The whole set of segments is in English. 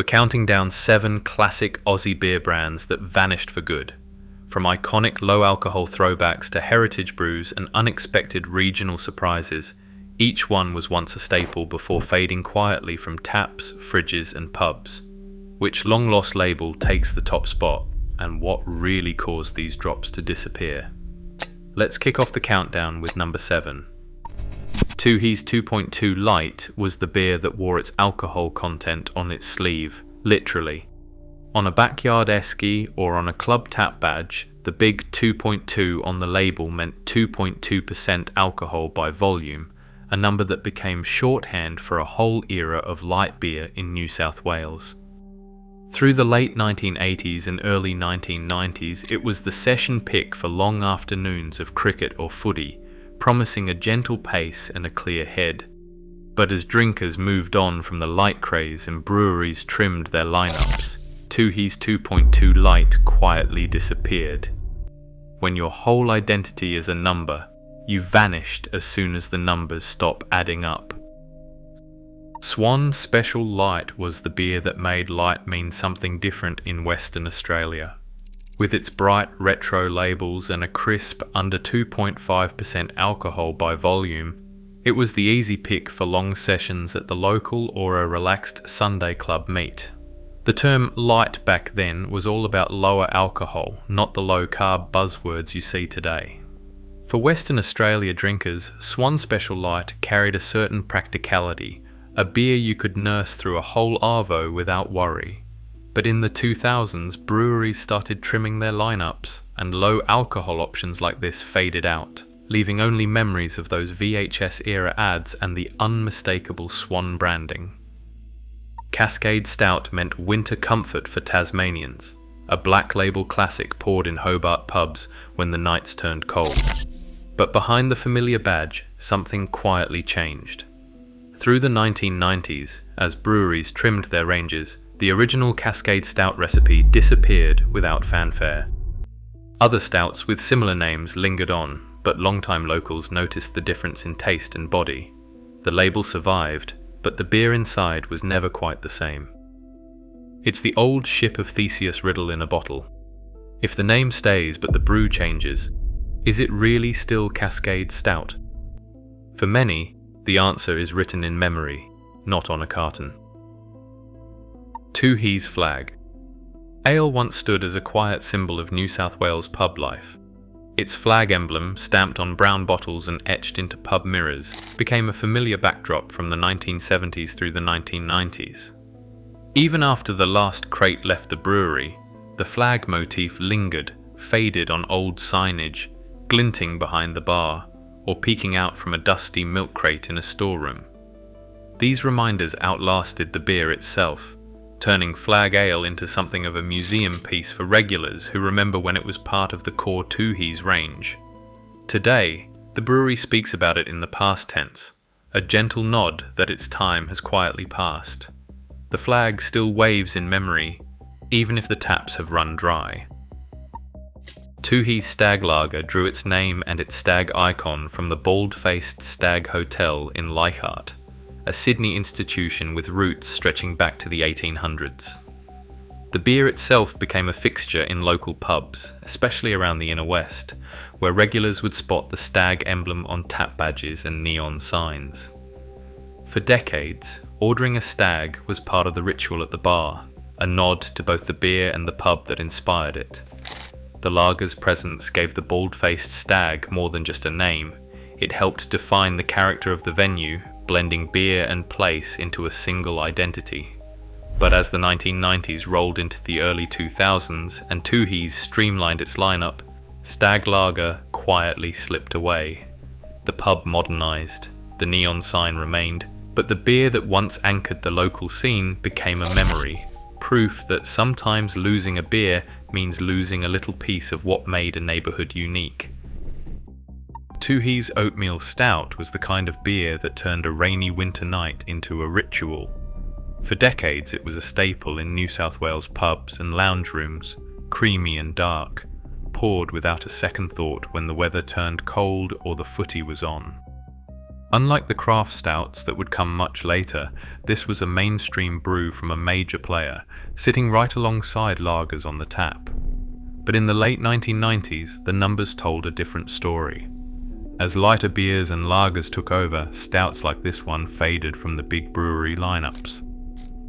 We're counting down 7 classic Aussie beer brands that vanished for good. From iconic low-alcohol throwbacks to heritage brews and unexpected regional surprises, each one was once a staple before fading quietly from taps, fridges and pubs. Which long-lost label takes the top spot, and what really caused these drops to disappear? Let's kick off the countdown with number 7. Tooheys 2.2 Light was the beer that wore its alcohol content on its sleeve, literally. On a backyard esky or on a club tap badge, the big 2.2 on the label meant 2.2% alcohol by volume, a number that became shorthand for a whole era of light beer in New South Wales. Through the late 1980s and early 1990s, it was the session pick for long afternoons of cricket or footy, promising a gentle pace and a clear head. But as drinkers moved on from the light craze and breweries trimmed their lineups, Tooheys 2.2 Light quietly disappeared. When your whole identity is a number, you vanished as soon as the numbers stop adding up. Swan Special Light was the beer that made light mean something different in Western Australia. With its bright retro labels and a crisp under 2.5% alcohol by volume, it was the easy pick for long sessions at the local or a relaxed Sunday club meet. The term light back then was all about lower alcohol, not the low-carb buzzwords you see today. For Western Australia drinkers, Swan Special Light carried a certain practicality, a beer you could nurse through a whole arvo without worry. But in the 2000s, breweries started trimming their lineups, and low alcohol options like this faded out, leaving only memories of those VHS-era ads and the unmistakable Swan branding. Cascade Stout meant winter comfort for Tasmanians, a black label classic poured in Hobart pubs when the nights turned cold. But behind the familiar badge, something quietly changed. Through the 1990s, as breweries trimmed their ranges, the original Cascade Stout recipe disappeared without fanfare. Other stouts with similar names lingered on, but longtime locals noticed the difference in taste and body. The label survived, but the beer inside was never quite the same. It's the old Ship of Theseus riddle in a bottle. If the name stays but the brew changes, is it really still Cascade Stout? For many, the answer is written in memory, not on a carton. Tooheys Flag. Ale once stood as a quiet symbol of New South Wales pub life. Its flag emblem, stamped on brown bottles and etched into pub mirrors, became a familiar backdrop from the 1970s through the 1990s. Even after the last crate left the brewery, the flag motif lingered, faded on old signage, glinting behind the bar, or peeking out from a dusty milk crate in a storeroom. These reminders outlasted the beer itself, turning Flag Ale into something of a museum piece for regulars who remember when it was part of the core Tooheys range. Today, the brewery speaks about it in the past tense, a gentle nod that its time has quietly passed. The flag still waves in memory, even if the taps have run dry. Tooheys Stag Lager drew its name and its stag icon from the bald-faced Stag Hotel in Leichhardt, a Sydney institution with roots stretching back to the 1800s. The beer itself became a fixture in local pubs, especially around the inner west, where regulars would spot the stag emblem on tap badges and neon signs. For decades, ordering a stag was part of the ritual at the bar, a nod to both the beer and the pub that inspired it. The lager's presence gave the bald-faced stag more than just a name. It helped define the character of the venue, blending beer and place into a single identity. But as the 1990s rolled into the early 2000s and Tooheys streamlined its lineup, Stag Lager quietly slipped away. The pub modernized, the neon sign remained, but the beer that once anchored the local scene became a memory, proof that sometimes losing a beer means losing a little piece of what made a neighborhood unique. Tooheys Oatmeal Stout was the kind of beer that turned a rainy winter night into a ritual. For decades it was a staple in New South Wales pubs and lounge rooms, creamy and dark, poured without a second thought when the weather turned cold or the footy was on. Unlike the craft stouts that would come much later, this was a mainstream brew from a major player, sitting right alongside lagers on the tap. But in the late 1990s, the numbers told a different story. As lighter beers and lagers took over, stouts like this one faded from the big brewery lineups.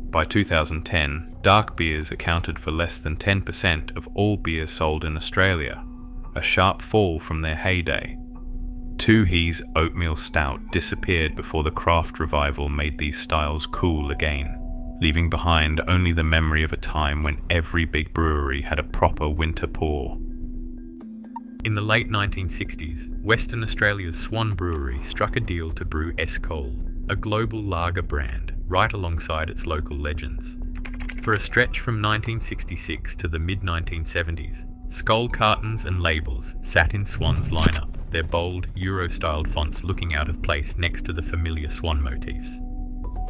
By 2010, dark beers accounted for less than 10% of all beer sold in Australia, a sharp fall from their heyday. Tooheys Oatmeal Stout disappeared before the craft revival made these styles cool again, leaving behind only the memory of a time when every big brewery had a proper winter pour. In the late 1960s, Western Australia's Swan Brewery struck a deal to brew Escol, a global lager brand, right alongside its local legends. For a stretch from 1966 to the mid-1970s, Skol cartons and labels sat in Swan's lineup, their bold, Euro-styled fonts looking out of place next to the familiar Swan motifs.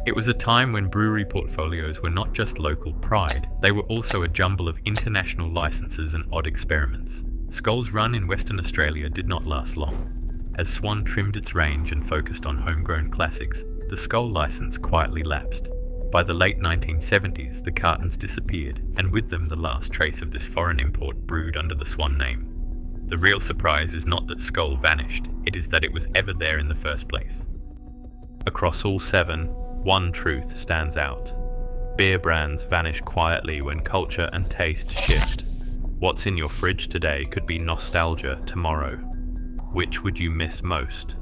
It was a time when brewery portfolios were not just local pride, they were also a jumble of international licenses and odd experiments. Skol's run in Western Australia did not last long. As Swan trimmed its range and focused on homegrown classics, the Skol license quietly lapsed. By the late 1970s, the cartons disappeared, and with them the last trace of this foreign import brewed under the Swan name. The real surprise is not that Skol vanished, it is that it was ever there in the first place. Across all 7, one truth stands out. Beer brands vanish quietly when culture and taste shift. What's in your fridge today could be nostalgia tomorrow. Which would you miss most?